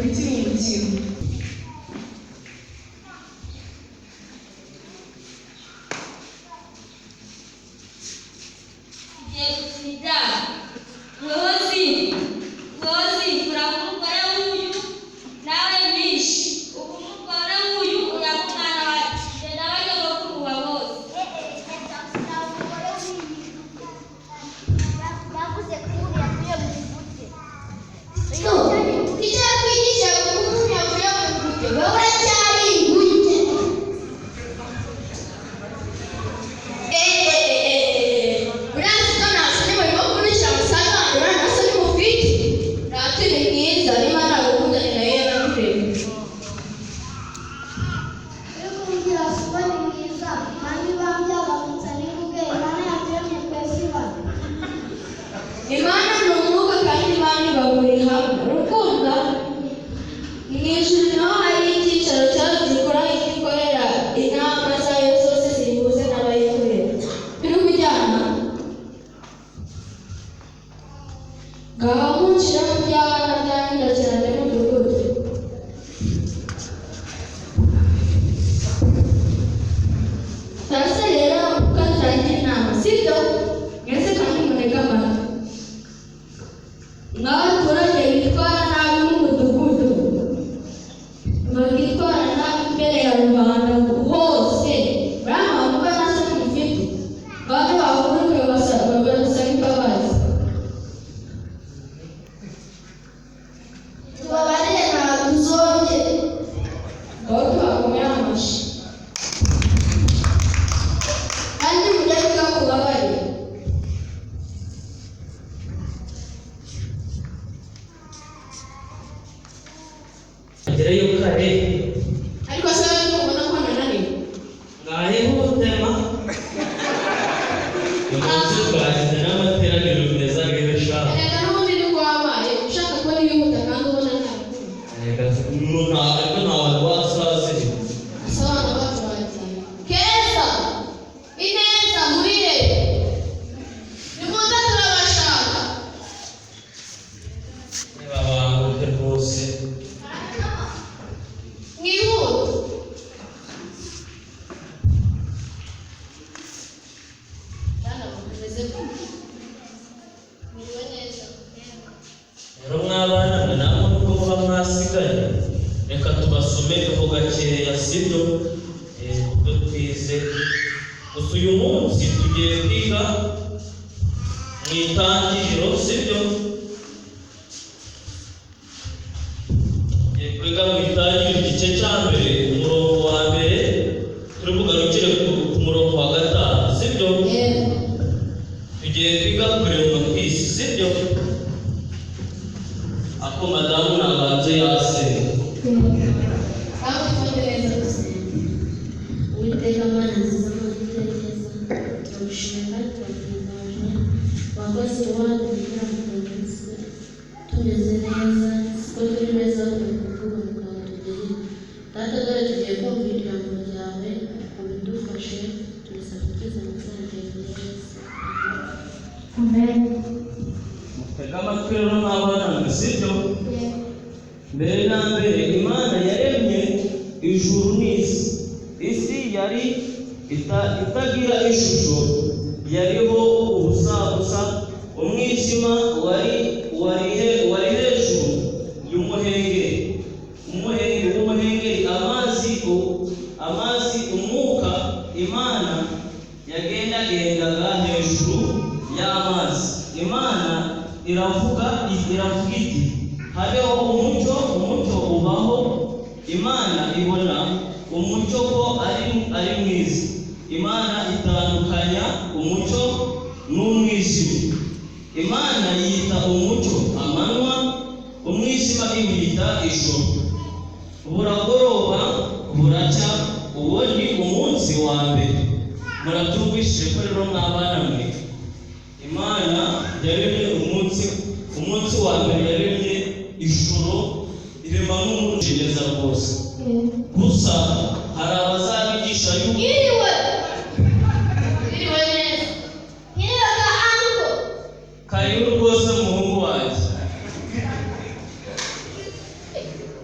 bakurikira umukino.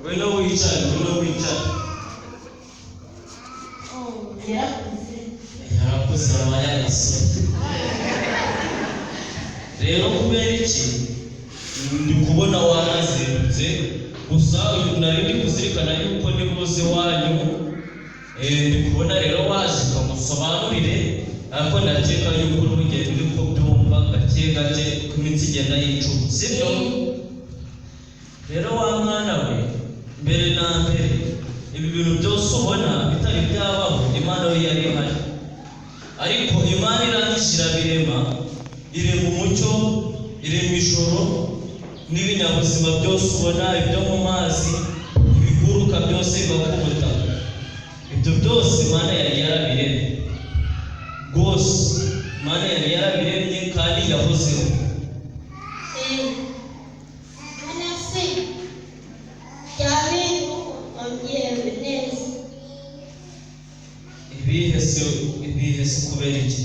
Weno wicara. Oh, yarakuze. Yarakuze abayagase. Rero kubera iki ndi kubona warazindutse gusa nari ndi kuzirikana yuko ndi buze wanyu ndi kubona rero waje ukamusobanurire ariko ndakeka yuko urugendo uri kubyumva gake gake ku minsi igenda yicuba sibyo. Rero wa mwana we mbere na mbere ibi bintu byose ubona bitari byabaho Imana we yari ihari, ariko Imana irangije irabirema, irema umucyo, irema ijoro n'ibinyabuzima byose ubona, ibyo mu mazi, ibiguruka byose biba ku butaka. Ibyo byose Imana yari yarabiremye rwose, Imana yari yarabiremye kandi yahozeho. Ibihese kubera iki?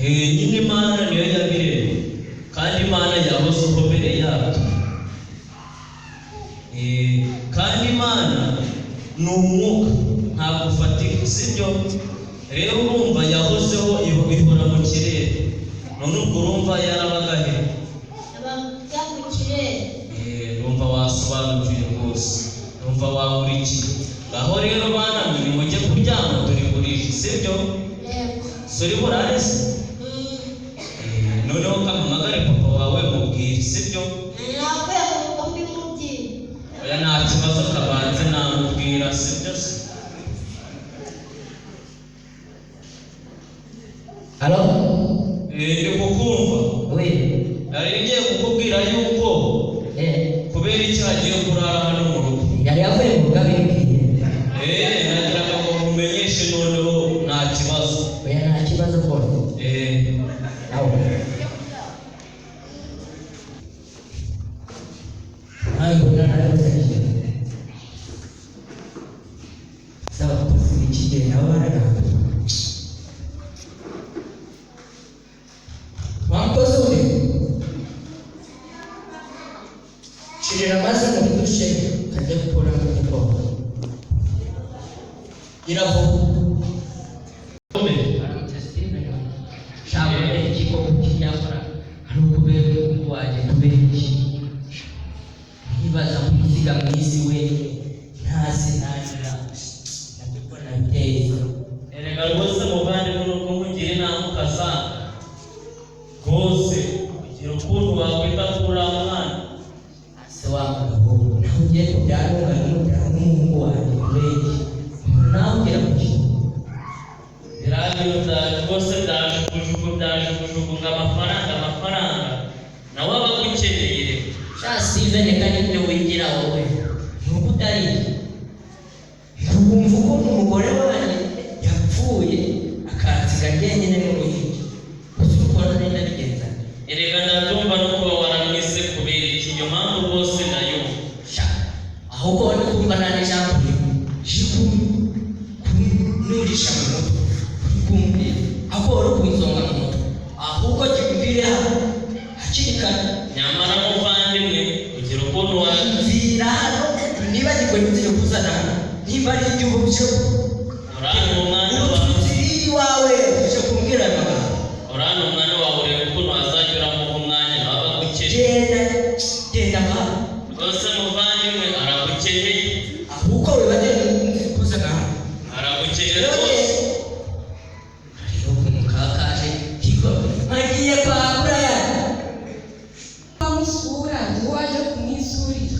Nyine Imana niyo yabiremye kandi Imana yahozeho mbere yabyo. Kandi Imana ni umwuka ntabwo ufatika sibyo. Rero urumva yahozeho ihora mu kirere, none ubwo urumva yarabaga he? Mu kirere. Urumva wasobanukiwe rwose, urumva wahurikiye. Ngaho rero bana mwe nimujye kuryama dore burije sibyo. Sori burare se? Noneho kampamagare papa wawe mubwire sibyo. Oya nta kibazo kabanze namubwira sibyo se. Halo? Ndi kukumva. Oui. Nari ngiye kukubwira yuko kubera iki hagiye kurara hano mu rugo. Yari avuye mu gabiri. Nagiraga ngo mumenyeshe noneho nta kibazo. Oya nta kibazo rwose. Aho. Hayo narabuze. Sawa kusikije na wala. Wakoze ule. Shirira maze mu dushe kajya gukora mu gikoko. Iraho. Shawe igikoko kinyakora ari ukubera waje kubera iki. Ibaza kwiziga mu isi we ntasi ntangira. Ndakubona biteye. Erega rwose muvandi n'uko mugiye namukaza. Rwose ugira ukuntu wakwita kuri mwana. Se wamugabo ntugiye kubyarunga n'umuhungu wanjye kubera nawe ugira kuki. Biragiye rwose byajugujugu amafaranga nawe aba agukeneye. Steven kandi ibyo wigira wowe nuko utari nkumva uko umugore wanjye yapfuye akansiga njyenyine n'uruhinja gusa ukora nenda bigenza. Erega ndabyumva no kuba waramwise kubera iki, iyo mpamvu rwose nayo ahubwo wari kumva nta n'ijambo nurisha mu mutwe kumve aho wari kuisonga mu mutwe ahubwo kikuvire hano hakiri kare. Nyamara muvandimwe ugira ukuntu wazira hano niba gikwemeze kuzana hano niba ari iby'ubusho urano umwana wawe uje kumbwira mama urano umwana wawe ureba ukuntu azajya uramuha umwanya nawe abagukeneye. Genda mama rwose muvandimwe aragukeneye ahubwo wibane kuzana hano aragukeneye rwose. ariyo kumukakaje hiko agiye kwa Brian musura waje kumwisurira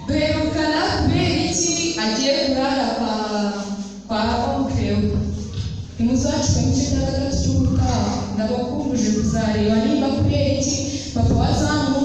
duherukana kubera iki agiye kurara kwa onklewe. Ntimuzacuke mu cyenda gatatu cy'ubutaha ndabakumbuje kuzareba nimba kubera iki papa wazamu